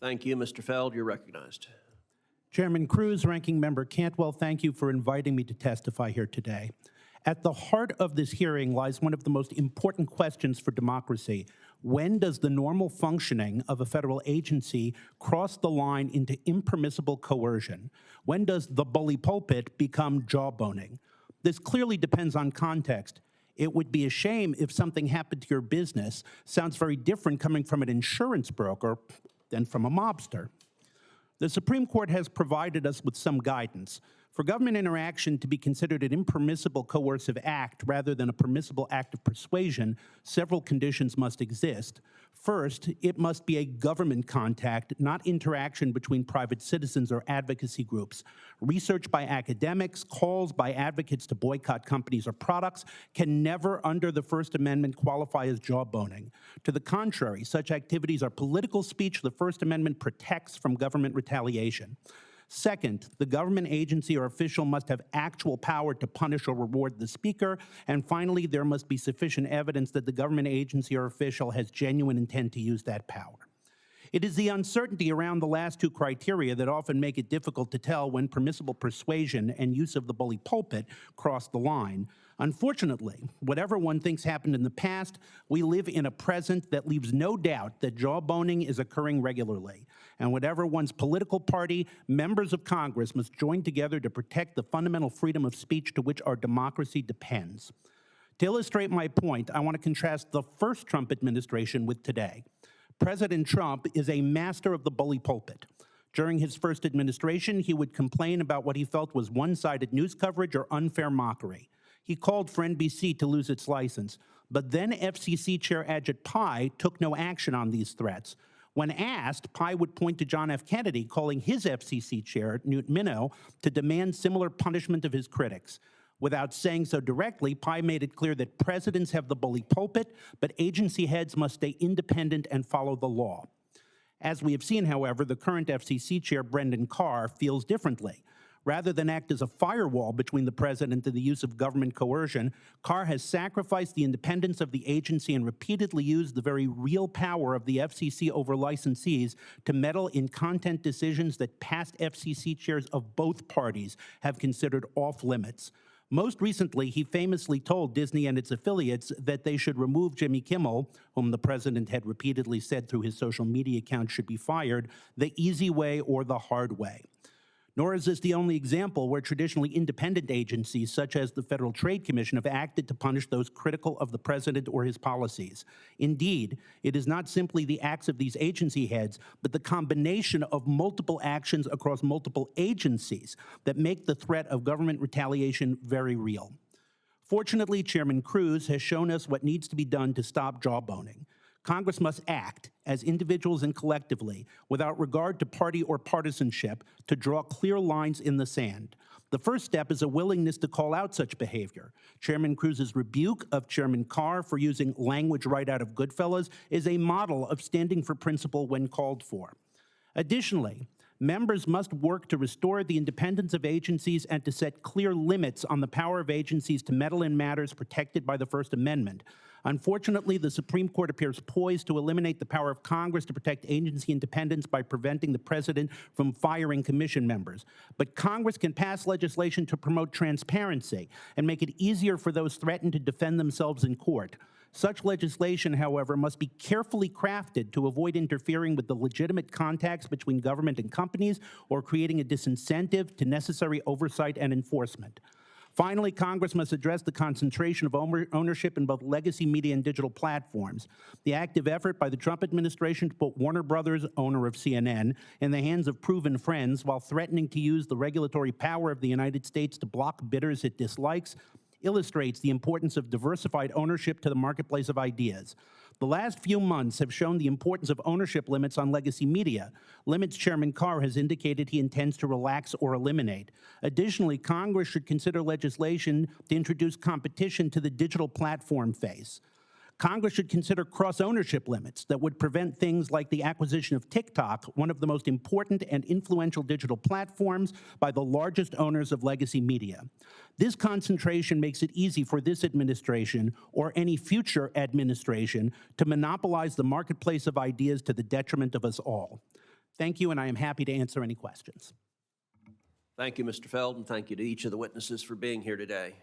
Thank you, Mr. Feld. You're recognized. Chairman Cruz, Ranking Member Cantwell, thank you for inviting me to testify here today. At the heart of this hearing lies one of the most important questions for democracy. When does the normal functioning of a federal agency cross the line into impermissible coercion? When does the bully pulpit become jawboning? This clearly depends on context. It would be a shame if something happened to your business sounds very different coming from an insurance broker than from a mobster. The Supreme Court has provided us with some guidance. For government interaction to be considered an impermissible coercive act rather than a permissible act of persuasion, several conditions must exist. First, it must be a government contact, not interaction between private citizens or advocacy groups. Research by academics, calls by advocates to boycott companies or products can never, under the First Amendment, qualify as jawboning. To the contrary, such activities are political speech the First Amendment protects from government retaliation. Second, the government agency or official must have actual power to punish or reward the speaker. And finally, there must be sufficient evidence that the government agency or official has genuine intent to use that power. It is the uncertainty around the last two criteria that often make it difficult to tell when permissible persuasion and use of the bully pulpit cross the line. Unfortunately, whatever one thinks happened in the past, we live in a present that leaves no doubt that jawboning is occurring regularly. And whatever one's political party, members of Congress must join together to protect the fundamental freedom of speech to which our democracy depends. To illustrate my point, I want to contrast the first Trump administration with today. President Trump is a master of the bully pulpit. During his first administration, he would complain about what he felt was one-sided news coverage or unfair mockery. He called for NBC to lose its license, but then FCC Chair Ajit Pai took no action on these threats. When asked, Pai would point to John F. Kennedy calling his FCC chair, Newt Minow, to demand similar punishment of his critics. Without saying so directly, Pai made it clear that presidents have the bully pulpit, but agency heads must stay independent and follow the law. As we have seen, however, the current FCC chair, Brendan Carr, feels differently. Rather than act as a firewall between the president and the use of government coercion, Carr has sacrificed the independence of the agency and repeatedly used the very real power of the FCC over licensees to meddle in content decisions that past FCC chairs of both parties have considered off limits. Most recently, he famously told Disney and its affiliates that they should remove Jimmy Kimmel, whom the president had repeatedly said through his social media account should be fired, the easy way or the hard way. Nor is this the only example where traditionally independent agencies, such as the Federal Trade Commission, have acted to punish those critical of the president or his policies. Indeed, it is not simply the acts of these agency heads, but the combination of multiple actions across multiple agencies that make the threat of government retaliation very real. Fortunately, Chairman Cruz has shown us what needs to be done to stop jawboning. Congress must act as individuals and collectively, without regard to party or partisanship, to draw clear lines in the sand. The first step is a willingness to call out such behavior. Chairman Cruz's rebuke of Chairman Carr for using language right out of Goodfellas is a model of standing for principle when called for. Additionally, members must work to restore the independence of agencies and to set clear limits on the power of agencies to meddle in matters protected by the First Amendment. Unfortunately, the Supreme Court appears poised to eliminate the power of Congress to protect agency independence by preventing the president from firing commission members. But Congress can pass legislation to promote transparency and make it easier for those threatened to defend themselves in court. Such legislation, however, must be carefully crafted to avoid interfering with the legitimate contacts between government and companies or creating a disincentive to necessary oversight and enforcement. Finally, Congress must address the concentration of ownership in both legacy media and digital platforms. The active effort by the Trump administration to put Warner Brothers, owner of CNN, in the hands of proven friends while threatening to use the regulatory power of the United States to block bidders it dislikes illustrates the importance of diversified ownership to the marketplace of ideas. The last few months have shown the importance of ownership limits on legacy media, limits Chairman Carr has indicated he intends to relax or eliminate. Additionally, Congress should consider legislation to introduce competition to the digital platform phase. Congress should consider cross-ownership limits that would prevent things like the acquisition of TikTok, one of the most important and influential digital platforms, by the largest owners of legacy media. This concentration makes it easy for this administration or any future administration to monopolize the marketplace of ideas to the detriment of us all. Thank you, and I am happy to answer any questions. Thank you, Mr. Feld, and thank you to each of the witnesses for being here today.